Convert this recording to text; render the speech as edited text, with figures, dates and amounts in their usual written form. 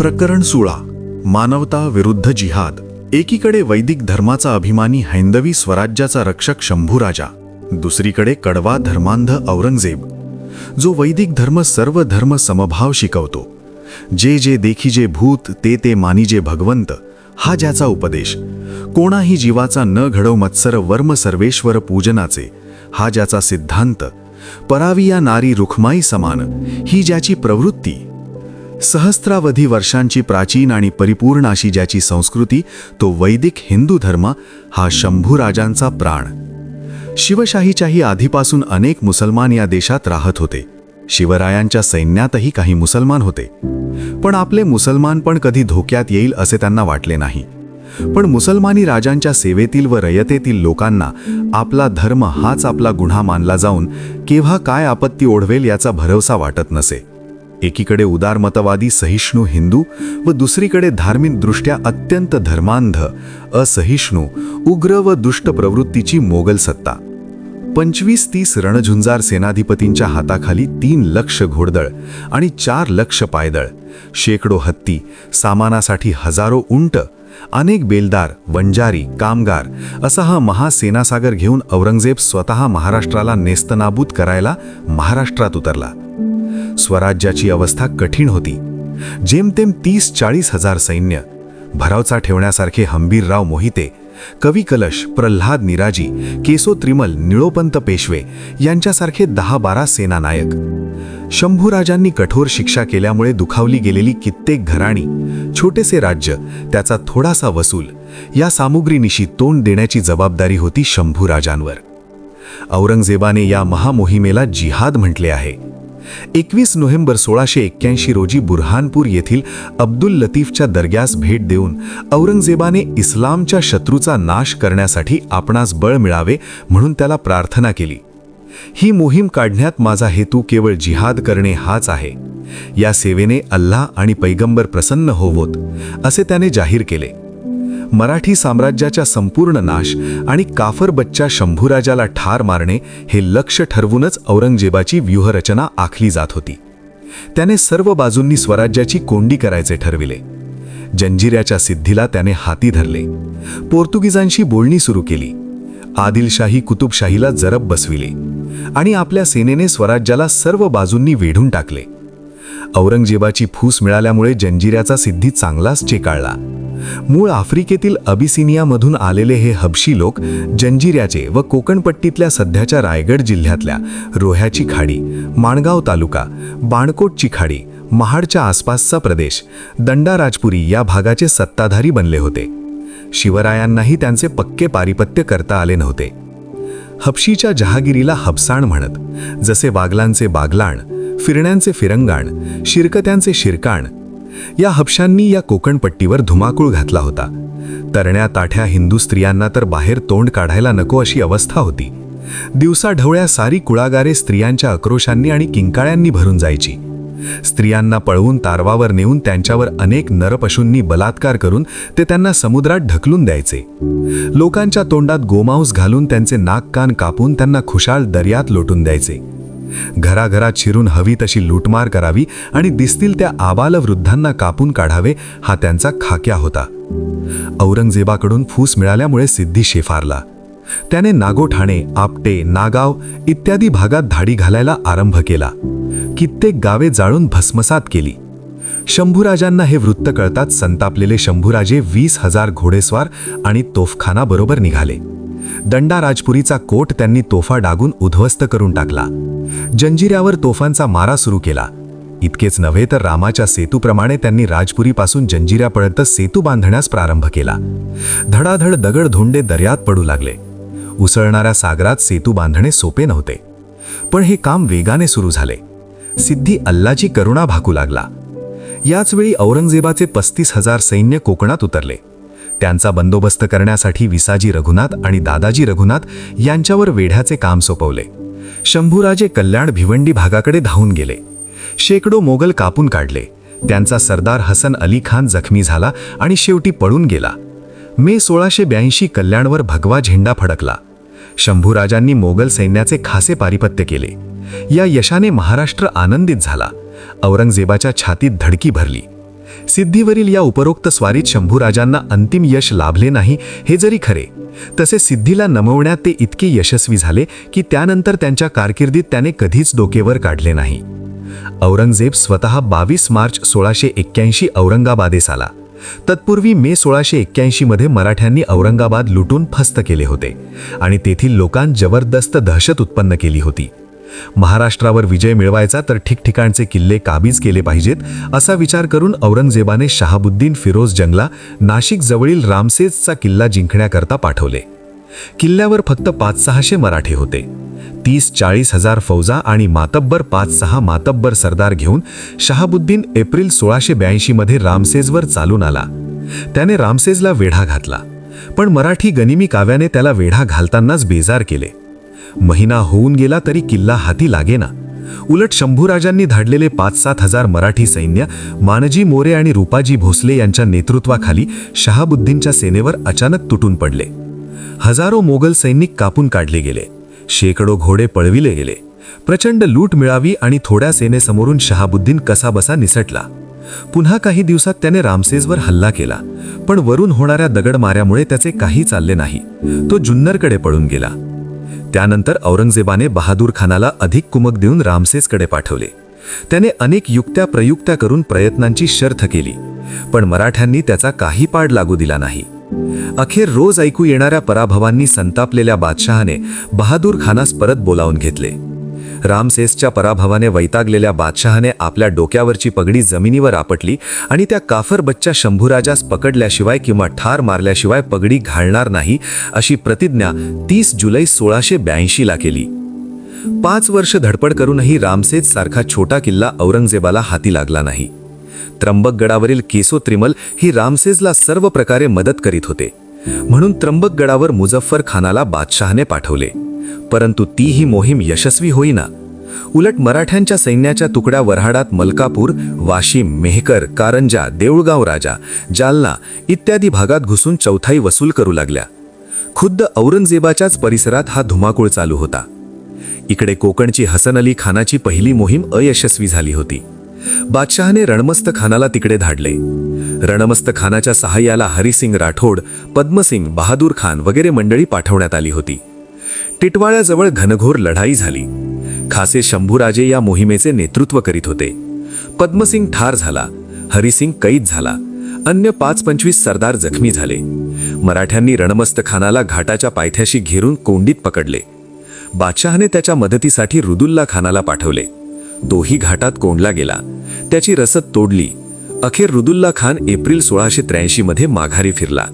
प्रकरण 16 मानवता विरुद्ध जिहाद। एकीकडे वैदिक धर्माचा अभिमानी हैंदवी स्वराज्याचा रक्षक शंभूराजा, दुसरीकडे कडवा धर्मांध औरंगजेब, जो वैदिक धर्म सर्व धर्म समभाव शिकवतो। जे जे देखिजे भूत ते ते मानिजे भगवंत, हा ज्याचा उपदेश। कोणाही जीवाचा न घडव मत्सर वर्म सर्वेश्वर पूजनाचे, हा ज्याचा सिद्धांत। परावी या नारी रुखमाई समान, ही ज्याची प्रवृत्ती। सहस्रावधी वर्षांची प्राचीन आणि परिपूर्ण अशी ज्याची संस्कृती, तो वैदिक हिंदू धर्म, हा शंभूराजांचा प्राण। शिवशाहीच्याही आधीपासून अनेक मुसलमान या देशात राहत होते। शिवरायांच्या सैन्यातही काही मुसलमान होते, पण आपले मुसलमान पण कधी धोक्यात येईल असे त्यांना वाटले नाही। पण मुसलमानी राजांच्या सेवेतील व रयतेतील लोकांना आपला धर्म हाच आपला गुन्हा मानला जाऊन केव्हा काय आपत्ती ओढवेल याचा भरवसा वाटत नसे। एकीकडे उदारमतवादी सहिष्णू हिंदू व दुसरीकडे धार्मिकदृष्ट्या अत्यंत धर्मांध, असहिष्णू, उग्र व दुष्ट प्रवृत्तीची मोगल सत्ता। 25-30 रणझुंजार सेनाधिपतींच्या हाताखाली 3 लक्ष घोडदळ आणि 4 लक्ष पायदळ, शेकडो हत्ती, सामानासाठी हजारो उंट, अनेक बेलदार, वंजारी, कामगार असा हा महासेनासागर घेऊन औरंगजेब स्वतः महाराष्ट्राला नेस्तनाबूत करायला महाराष्ट्रात उतरला। स्वराज्याची अवस्था कठीण होती। जेमतेम 30-40 हजार सैन्य, भरावचा ठेवण्यासारखे हंबीरराव मोहिते, कवी कलश, प्रल्हाद निराजी, केसो त्रिमल, निळोपंत पेशवे यांच्यासारखे 10-12 सेनानायक। शंभूराजांनी कठोर शिक्षा केल्यामुळे दुखावली गेलेली कित्येक घराणी, छोटेसे राज्य, त्याचा थोडासा वसूल, या सामुग्रीनिशी तोंड देण्याची जबाबदारी होती शंभूराजांवर। औरंगजेबाने या महामोहिमेला जिहाद म्हटले आहे। 21 नोव्हेंबर 1681 रोजी बुरहानपूर येथील अब्दुल लतीफच्या दर्ग्यास भेट देऊन औरंगजेबाने इस्लामच्या शत्रूचा नाश करण्यासाठी आपणास बळ मिळावे म्हणून त्याला प्रार्थना केली। ही मोहीम काढण्यात माझा हेतू केवळ जिहाद करणे हाच आहे। या सेवेने अल्लाह आणि पैगंबर प्रसन्न होवोत, असे त्याने जाहीर केले। मराठी साम्राज्याचा संपूर्ण नाश आणि काफर बच्चा शंभूराजाला ठार मारणे हे लक्ष्य ठरवूनच औरंगजेबाची व्यूहरचना आखली जात होती। त्याने सर्व बाजूंनी स्वराज्याची कोंडी करायचे ठरविले। जंजिऱ्याच्या सिद्धीला त्याने हाती धरले, पोर्तुगीजांशी बोलणी सुरू केली, आदिलशाही कुतुबशाहीला जरब बसविले आणि आपल्या सेनेने स्वराज्याला सर्व बाजूंनी वेढून टाकले। औरंगजेबाची फूस मिळाल्यामुळे जंजिऱ्याचा सिद्धी चांगलाच चेकाळला। मूळ आफ्रिकेतील अबिसिनियामधून आलेले हे हबशी लोक जंजिऱ्याचे व कोकणपट्टीतल्या सध्याच्या रायगड जिल्ह्यातल्या रोह्याची खाडी, माणगाव तालुका, बाणकोटची खाडी, महाडच्या आसपासचा प्रदेश, दंडाराजपुरी या भागाचे सत्ताधारी बनले होते। शिवरायांनाही त्यांचे पक्के पारिपत्य करता आले नव्हते। हबशीच्या जहागिरीला हबसाण म्हणत, जसे बागलांचे बागलाण, फिरण्यांचे फिरंगाण, शिरकत्यांचे शिरकाण। या हबशांनी या कोकणपट्टीवर धुमाकूळ घातला होता। तरण्या ताठ्या हिंदू स्त्रियांना तर बाहेर तोंड काढायला नको अशी अवस्था होती। दिवसाढवळ्या सारी कुळागारे स्त्रियांच्या आक्रोशांनी आणि किंकाळ्यांनी भरून जायची। स्त्रियांना पळवून तारवावर नेऊन त्यांच्यावर अनेक नरपशूंनी बलात्कार करून ते त्यांना समुद्रात ढकलून द्यायचे। लोकांच्या तोंडात गोमांस घालून त्यांचे नाक कान कापून त्यांना खुशाल दर्यात लोटून द्यायचे। घराघरात शिरून हवी तशी लूटमार करावी आणि दिसतील त्या आबालवृद्धांना कापून काढावे, हा त्यांचा खाक्या होता। औरंगजेबाकडून फूस मिळाल्यामुळे सिद्धी शेफारला। त्याने नागोठाणे, आपटे, नागाव इत्यादी भागात धाडी घालायला आरंभ केला। कित्येक गावे जाळून भस्मसात केली। शंभूराजांना हे वृत्त कळताच संतापलेले शंभूराजे 20,000 घोडेस्वार आणि तोफखाना बरोबर निघाले। दंडाराजपुरीचा कोट त्यांनी तोफा डागून उद्ध्वस्त करून टाकला। जंजिऱ्यावर तोफांचा मारा सुरू केला। इतकेच नव्हे तर रामाच्या सेतूप्रमाणे त्यांनी राजपुरीपासून जंजिऱ्यापर्यंत सेतू बांधण्यास प्रारंभ केला। धडाधड दगड धोंडे दर्यात पडू लागले। उसळणाऱ्या सागरात सेतू बांधणे सोपे नव्हते, पण हे काम वेगाने सुरू झाले। सिद्धी अल्लाची करुणा भाकू लागला। याचवेळी औरंगजेबाचे 35,000 सैन्य कोकणात उतरले। त्यांचा बंदोबस्त करण्यासाठी विसाजी रघुनाथ आणि दादाजी रघुनाथ यांच्यावर वेढ्याचे काम सोपवले। शंभूराजे कल्याण भिवंडी भागाकडे धावून गेले। शेकडो मोगल कापून काढले। त्यांचा सरदार हसन अली खान जखमी झाला आणि शेवटी पळून गेला। मे 1682 कल्याणवर भगवा झेंडा फडकला। शंभूराजांनी मोगल सैन्याचे खासे पारिपत्य केले। या यशाने महाराष्ट्र आनंदित झाला। औरंगजेबाच्या छातीत धडकी भरली। सिद्धीवरील या उपरोक्त स्वारीत शंभूराजांना अंतिम यश लाभले नाही हे जरी खरे, तसे सिद्धीला नमवण्यात ते इतके यशस्वी झाले की त्यानंतर त्यांच्या कारकिर्दीत त्याने कधीच डोकेवर काढले नाही. औरंगजेब स्वतः 22 मार्च 1681 औरंगाबादेस आला. तत्पूर्वी मे 1681 मध्ये मराठ्यांनी औरंगाबाद लुटून फस्त केले होते आणि तेथील लोकांत जबरदस्त दहशत उत्पन्न केली होती. महाराष्ट्रावर विजय मिळवायचा तर ठिकठिकाणचे किल्ले काबीज केले पाहिजेत असा विचार करून औरंगजेबाने शहाबुद्दीन फिरोज जंगला नाशिक जवळील रामसेजचा किल्ला जिंकण्याकरता पाठवले. किल्ल्यावर फक्त 500-600 मराठे होते. 30-40 हजार फौजा आणि मातब्बर 5-6 मातब्बर सरदार घेऊन शहाबुद्दीन एप्रिल 1682 मध्ये रामसेजवर चालून आला. त्याने रामसेजला वेढा घातला, पण मराठी गनिमी काव्याने त्याला वेढा घालतानाच बेजार केले. महिना होऊन गेला तरी किल्ला हाती लागेना. उलट शंभूराजांनी धाडलेले 5-7 हजार मराठी सैन्य मानजी मोरे आणि रूपाजी भोसले यांच्या नेतृत्वाखाली शहाबुद्दीनच्या सेनेवर अचानक तुटून पडले. हजारो मोगल सैनिक कापून काढले गेले. शेकडो घोडे पळविले गेले. प्रचंड लूट मिळावी आणि थोड्या सेनेसमोरून शहाबुद्दीन कसाबसा निसटला. पुन्हा काही दिवसात त्याने रामसेजवर हल्ला केला, पण वरून होणाऱ्या दगडमाऱ्यामुळे त्याचे काही चालले नाही. तो जुन्नरकडे पळून गेला. त्यानंतर औरंगजेबाने बहादूर खानाला अधिक कुमक देऊन रामसेजकडे पाठवले. त्याने अनेक युक्त्या प्रयुक्त्या करून प्रयत्नांची शर्थ केली, पण मराठ्यांनी त्याचा काही पाड लागू दिला नाही. अखेर रोज ऐकू येणाऱ्या पराभवांनी संतापलेल्या बादशहाने बहादूर खानास परत बोलावून घेतले. रामसेजच्या पराभवाने वैतागलेल्या बादशहाने आपल्या डोक्यावरची पगडी जमिनीवर आपटली आणि त्या काफर बच्चा शंभूराजास पकडल्याशिवाय किंवा ठार मारल्याशिवाय पगडी घालणार नाही अशी प्रतिज्ञा 30 जुलै 1682 ला केली. 5 वर्ष धडपड करूनही रामसेज सारखा छोटा किल्ला औरंगजेबाला हाती लागला नाही. त्र्यंबकगडावरील केसो त्रिमल ही रामसेजला सर्व प्रकारे मदत करीत होते, म्हणून त्र्यंबकगडावर मुझफ्फर खानाला बादशहाने पाठवले. परंतु ती ही मोहीम यशस्वी होईना. उलट मराठ्यांच्या सैन्याच्या तुकड्या वऱ्हाडात मलकापूर, वाशिम, मेहकर, कारंजा, देऊळगाव राजा, जालना इत्यादी भागात घुसून चौथाई वसूल करू लागल्या. खुद्द औरंगजेबाच्याच परिसरात हा धुमाकूळ चालू होता. इकडे कोकणची हसन अली खानाची पहिली मोहीम अयशस्वी झाली होती. बादशहाने रणमस्त खानाला तिकडे धाडले. रणमस्त खानाच्या सहाय्याला हरिसिंग राठोड, पद्मसिंग, बहादूर खान वगैरे मंडळी पाठवण्यात आली होती. टिटवाळ्याजवळ घनघोर लढाई झाली. खासे शंभूराजे या मोहिमेचे नेतृत्व करीत होते. पद्मसिंग ठार झाला, हरिसिंग कैद झाला, अन्य 5-25 सरदार जखमी झाले. मराठ्यांनी रणमस्त खानाला घाटाच्या पायथ्याशी घेरून कोंडीत पकडले. बादशहाने त्याच्या मदतीसाठी रुदुल्ला खानाला पाठवले. तोही घाटात कोंडला गेला. त्याची रसद तोडली. अखेर रुदुल्ला खान एप्रिल 1683 मध्ये माघारी फिरला.